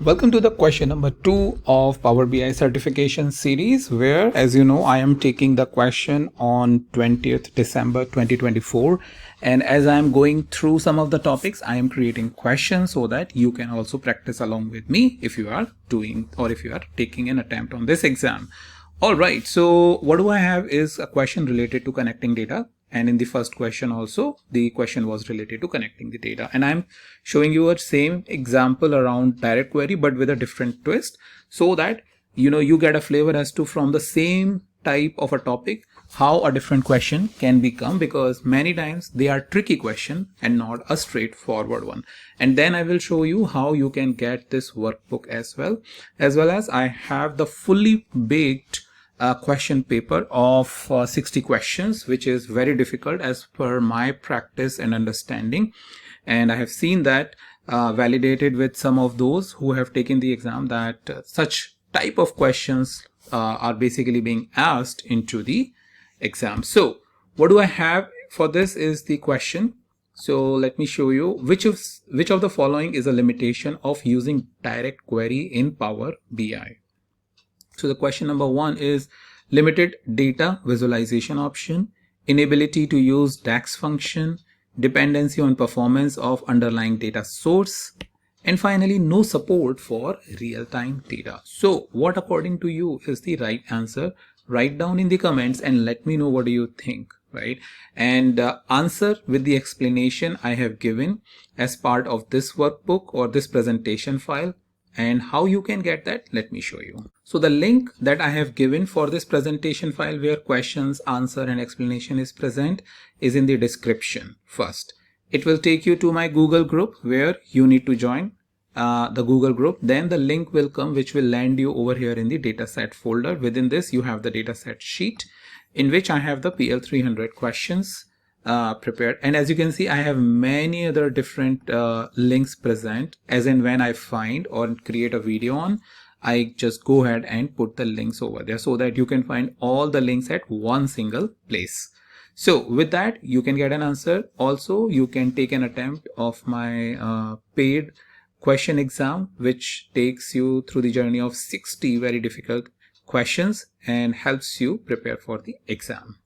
Welcome to the question number 2 of Power BI certification series, where, as you know, I am taking the question on 20th December 2024. And as I am going through some of the topics, I am creating questions so that you can also practice along with me if you are doing or if you are taking an attempt on this exam. All right, so what do I have is a question related to connecting data. And in the first question also, the question was related to connecting the data. And I'm showing you a same example around direct query, but with a different twist, so that you get a flavor as to from the same type of a topic, how a different question can become, because many times they are tricky question and not a straightforward one. And then I will show you how you can get this workbook as well as I have the fully baked question paper of 60 questions, which is very difficult as per my practice and understanding. And I have seen that validated with some of those who have taken the exam, that such type of questions are basically being asked into the exam. So what do I have for this is the question. So let me show you which of the following is a limitation of using direct query in Power BI. So the question number 1 is limited data visualization option, inability to use DAX function, dependency on performance of underlying data source, and finally no support for real-time data. So what according to you is the right answer? Write down in the comments and let me know what do you think, right? And answer with the explanation I have given as part of this workbook or this presentation file. And how you can get that, let me show you. So the link that I have given for this presentation file where questions, answer and explanation is present is in the description first. It will take you to my Google group where you need to join the Google group. Then the link will come which will land you over here in the dataset folder. Within this you have the dataset sheet in which I have the PL300 questions prepared, and as you can see I have many other different links present, as in when I find or create a video on, I just go ahead and put the links over there so that you can find all the links at one single place. So with that you can get an answer. Also you can take an attempt of my paid question exam, which takes you through the journey of 60 very difficult questions and helps you prepare for the exam.